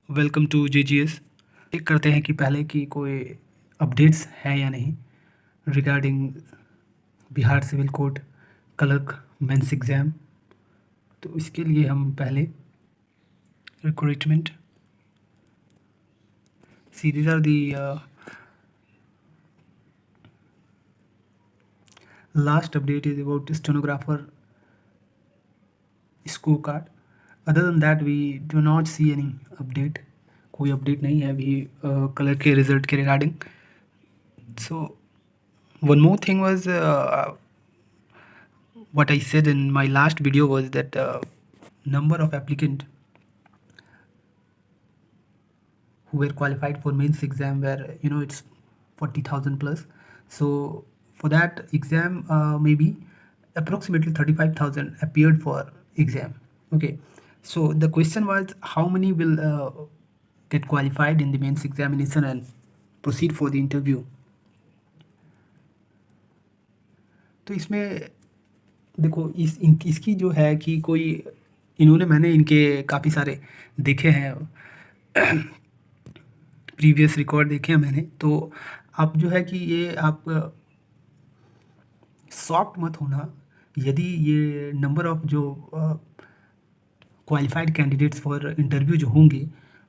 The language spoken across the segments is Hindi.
Welcome to JGS। चेक करते हैं कि पहले की कोई अपडेट्स है या नहीं regarding Bihar civil code clerk mains exam. तो इसके लिए हम पहले recruitment these are the last update is about stenographer scorecard. Other than that we do not see any update। कोई अपडेट नहीं है अभी क्लर्क के रिजल्ट के regarding. So one more thing was what I said in my last video was that number of applicant who were qualified for mains exam where it's 40,000 plus. So for that exam maybe approximately 35,000 appeared for exam. Okay, so the question was how many will get qualified in the mains examination and proceed for the interview। तो इसमें देखो इसकी जो है कि कोई इन्होंने मैंने इनके काफ़ी सारे देखे हैं प्रीवियस रिकॉर्ड देखे हैं मैंने। तो आप जो है कि ये आप सॉफ्ट मत होना यदि ये नंबर ऑफ जो क्वालिफाइड कैंडिडेट्स फॉर इंटरव्यू जो होंगे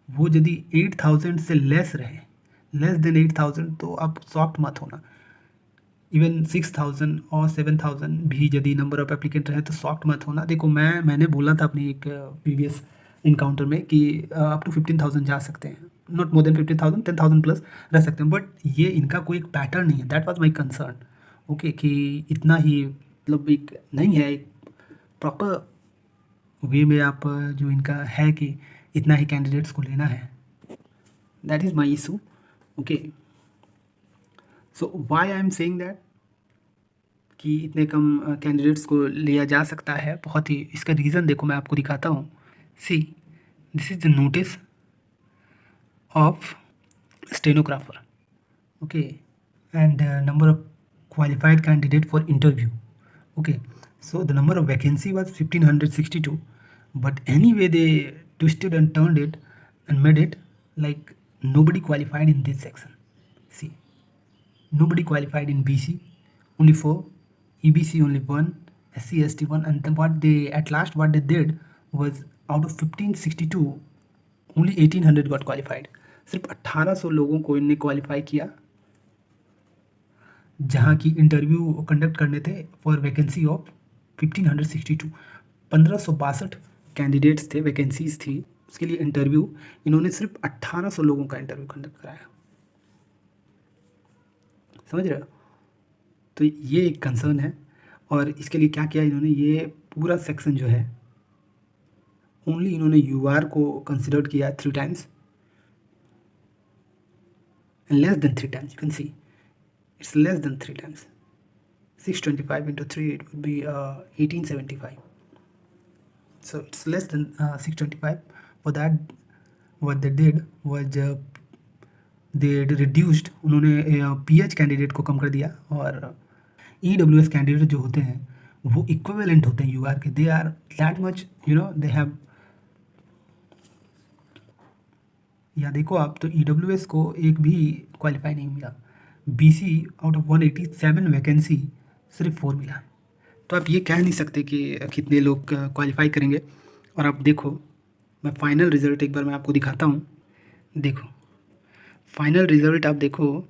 वो यदि 8,000 से लेस रहे, लेस देन 8,000, तो आप सॉफ्ट मत होना। इवन 6,000 और 7,000 भी यदि नंबर ऑफ एप्लीकेंट रहे तो सॉफ्ट मत होना। देखो मैंने बोला था अपनी एक प्रीवियस इनकाउंटर में कि अप टू 15,000 जा सकते हैं, नॉट मोर देन 15,000, 10,000 प्लस रह सकते हैं, बट ये इनका कोई एक पैटर्न नहीं है। That was my concern. Okay, कि इतना ही मतलब एक नहीं है एक प्रॉपर वे में आप जो इनका है कि इतना ही कैंडिडेट्स को लेना है। That is my issue. Okay, so why I am saying that कि इतने कम कैंडिडेट्स को लिया जा सकता है, बहुत ही इसका रीज़न देखो मैं आपको दिखाता हूँ। See, this is the notice of stenographer. Okay, and number of qualified candidate for interview। Okay, so the number of vacancy was 1562, but anyway they twisted and turned it and made it like nobody qualified in this section। See, nobody qualified in BC, only 4, EBC only 1, SC ST 1, and then what they at last what they did was out of 1562 only 1800 got qualified। सिर्फ 1800 लोगों को इनने क्वालिफाई किया जहाँ की इंटरव्यू कंडक्ट करने थे फॉर वैकेंसी ऑफ 1562। 1562 कैंडिडेट्स थे, वैकेंसीज थी, उसके लिए इंटरव्यू इन्होंने सिर्फ 1800 लोगों का इंटरव्यू कंडक्ट कराया। समझ रहे हो? तो ये एक कंसर्न है। और इसके लिए क्या किया इन्होंने, ये पूरा सेक्शन जो है ओनली इन्होंने UR को कंसिडर किया 3 times and less than 3 times. You can see it's less than 3 times। 625 into 3 it would be 1875, so it's less than 625। for that what they did was they reduced, उन्होंने PH कैंडिडेट को कम कर दिया और EWS कैंडिडेट जो होते हैं वो इक्विवेलेंट होते हैं UR के। They are that much they have, या देखो आप तो EWS को एक भी क्वालिफाई नहीं मिला। BC आउट ऑफ 187 वैकेंसी सिर्फ 4 मिला। तो आप ये कह नहीं सकते कि कितने लोग क्वालिफाई करेंगे। और आप देखो, मैं फाइनल रिज़ल्ट एक बार मैं आपको दिखाता हूँ। देखो फाइनल रिज़ल्ट आप देखो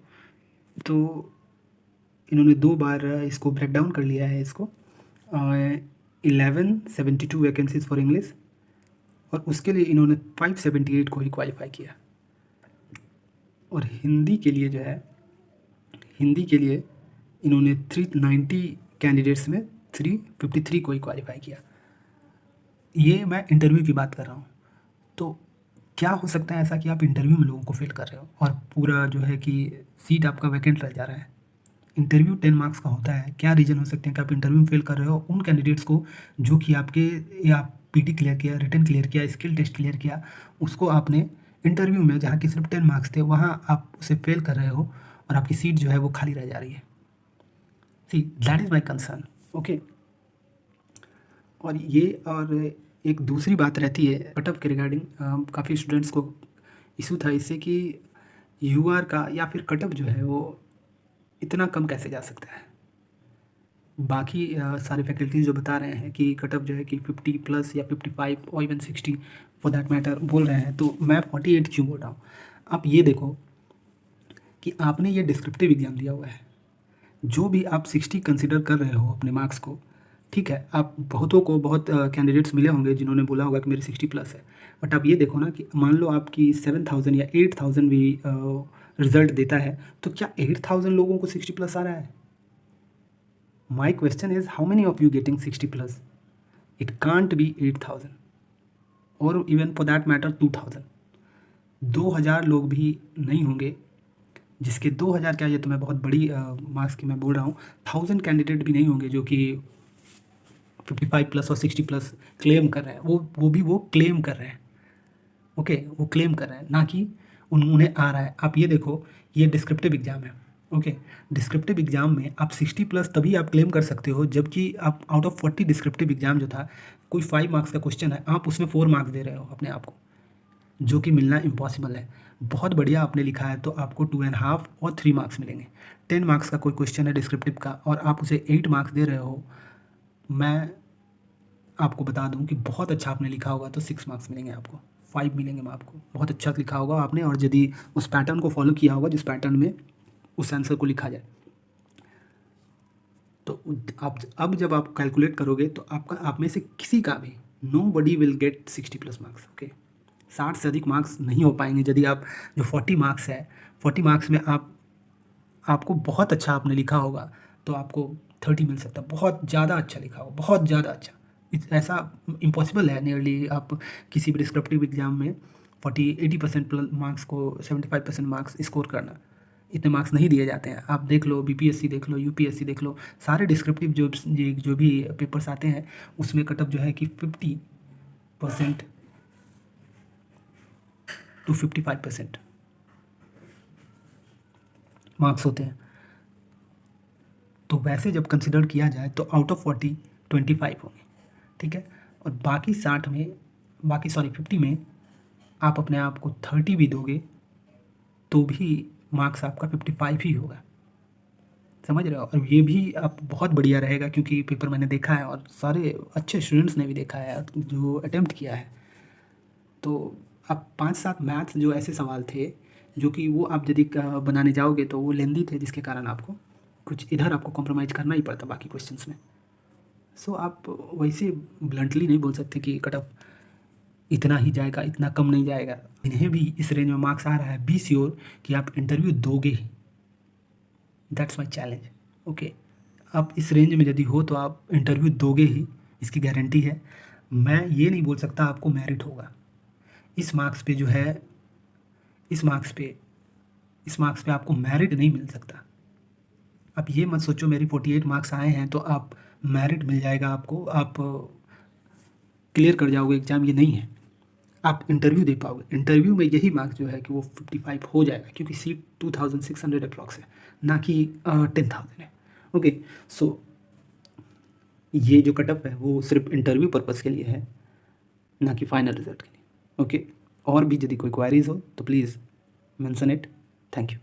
तो इन्होंने 2 बार इसको ब्रेक डाउन कर लिया है इसको। 1172 वैकेंसीज फॉर इंग्लिश और उसके लिए इन्होंने 578 को ही क्वालिफाई किया। और हिंदी के लिए जो है, हिंदी के लिए इन्होंने 390 कैंडिडेट्स में 353 को ही क्वालिफाई किया। ये मैं इंटरव्यू की बात कर रहा हूँ। तो क्या हो सकता है ऐसा कि आप इंटरव्यू में लोगों को फेल कर रहे हो और पूरा जो है कि सीट आपका वैकेंट रह जा रहा है। इंटरव्यू 10 मार्क्स का होता है। क्या रीज़न हो सकते हैं कि आप इंटरव्यू में फेल कर रहे हो? उन कैंडिडेट्स को जो कि आपके या PT क्लियर किया, रिटन क्लियर किया, स्किल टेस्ट क्लियर किया, उसको आपने इंटरव्यू में जहाँ की सिर्फ 10 मार्क्स थे वहाँ आप उसे फेल कर रहे हो और आपकी सीट जो है वो खाली रह जा रही है। See, that is my concern. Okay, और ये और एक दूसरी बात रहती है कट ऑफ के रिगार्डिंग। काफ़ी स्टूडेंट्स को इशू था इससे कि यूआर का या फिर कटअप जो है वो इतना कम कैसे जा सकता है। बाकी सारे फैकल्टीज जो बता रहे हैं कि कटअप जो है कि 50 प्लस या 55 और इवन 60 फॉर दैट मैटर बोल रहे हैं, तो मैं 48 क्यों बोल रहा हूँ। आप ये देखो कि आपने ये डिस्क्रिप्टिव एग्जाम दिया हुआ है, जो भी आप 60 कंसिडर कर रहे हो अपने मार्क्स को, ठीक है, आप बहुतों को बहुत कैंडिडेट्स मिले होंगे जिन्होंने बोला होगा कि मेरी 60 प्लस है, बट आप ये देखो ना कि मान लो आपकी 7000 या 8000 भी रिजल्ट देता है, तो क्या 8000 लोगों को 60 प्लस आ रहा है? My question is, how many of you getting 60 plus? It can't be 8000 or even for that matter 2000. 2000 लोग भी नहीं होंगे, जिसके 2000 क्या, ये तो मैं बहुत बड़ी मार्क्स की मैं बोल रहा हूँ, 1000 कैंडिडेट भी नहीं होंगे जो कि 55 प्लस और 60 प्लस क्लेम कर रहे हैं। वो भी वो क्लेम कर रहे हैं, ओके, वो क्लेम कर रहे हैं, ना कि उन्हें आ रहा है। आप ये देखो, ये डिस्क्रिप्टिव एग्जाम है, ओके, डिस्क्रिप्टिव एग्जाम में आप 60 प्लस तभी आप क्लेम कर सकते हो जबकि आप आउट ऑफ 40 डिस्क्रिप्टिव एग्जाम जो था, कोई 5 मार्क्स का क्वेश्चन है, आप उसमें 4 मार्क्स दे रहे हो अपने आप को, जो कि मिलना इम्पॉसिबल है। बहुत बढ़िया आपने लिखा है तो आपको 2.5 और 3 मार्क्स मिलेंगे। 10 मार्क्स का कोई क्वेश्चन है डिस्क्रिप्टिव का और आप उसे 8 मार्क्स दे रहे हो, मैं आपको बता दूं कि बहुत अच्छा आपने लिखा होगा तो 6 मार्क्स मिलेंगे आपको, 5 मिलेंगे मैं आपको। बहुत अच्छा लिखा होगा आपने, और यदि उस पैटर्न को फॉलो किया होगा जिस पैटर्न में उस आंसर को लिखा जाए, तो आप अब जब आप कैलकुलेट करोगे तो आपका, आप में से किसी का भी, nobody will get 60 plus marks, okay. 60 से अधिक मार्क्स नहीं हो पाएंगे यदि आप, जो 40 मार्क्स है, 40 मार्क्स में आपको बहुत अच्छा आपने लिखा होगा तो आपको 30 मिल सकता है। बहुत ज़्यादा अच्छा लिखा होगा, बहुत ज़्यादा अच्छा, ऐसा इम्पॉसिबल है नियरली आप किसी भी डिस्क्रिप्टिव एग्जाम में 80% मार्क्स को 75% मार्क्स स्कोर करना, इतने मार्क्स नहीं दिए जाते हैं। आप देख लो, बीपीएससी देख लो, यूपीएससी देख लो, सारे डिस्क्रिप्टिव जो भी पेपर्स आते हैं उसमें कटअप जो है कि 50% टू 55% मार्क्स होते हैं। तो वैसे जब कंसिडर किया जाए तो आउट ऑफ 40 25 होंगे, ठीक है। और बाकी 50 में आप अपने आप को 30 भी दोगे तो भी मार्क्स आपका 55 ही होगा, समझ रहे हो। और ये भी आप बहुत बढ़िया रहेगा क्योंकि पेपर मैंने देखा है और सारे अच्छे स्टूडेंट्स ने भी देखा है जो अटेम्प्ट किया है। तो अब 5-7 मैथ्स जो ऐसे सवाल थे जो कि वो आप यदि बनाने जाओगे तो वो लेंदी थे, जिसके कारण आपको कुछ इधर आपको कॉम्प्रोमाइज़ करना ही पड़ता बाकी क्वेश्चंस में। सो आप वैसे ब्लंटली नहीं बोल सकते कि कट ऑफ इतना ही जाएगा, इतना कम नहीं जाएगा। इन्हें भी इस रेंज में मार्क्स आ रहा है, बी श्योर कि आप इंटरव्यू दोगे ही, दैट्स माई चैलेंज, ओके। आप इस रेंज में यदि हो तो आप इंटरव्यू दोगे ही, इसकी गारंटी है। मैं ये नहीं बोल सकता आपको मेरिट होगा इस मार्क्स पे, जो है इस मार्क्स पे आपको मेरिट नहीं मिल सकता। आप ये मत सोचो मेरी 48 मार्क्स आए हैं तो आप मेरिट मिल जाएगा आपको, आप क्लियर कर जाओगे एग्ज़ाम, ये नहीं है। आप इंटरव्यू दे पाओगे, इंटरव्यू में यही मार्क्स जो है कि वो 55 हो जाएगा क्योंकि सीट 2600 अप्रॉक्स है, ना कि 10,000 है, ओके। सो ये जो कटअप है वो सिर्फ इंटरव्यू पर्पज़ के लिए है, ना कि फाइनल रिजल्ट के लिए, ओके। और भी यदि कोई क्वारीज हो तो please mention it. Thank you.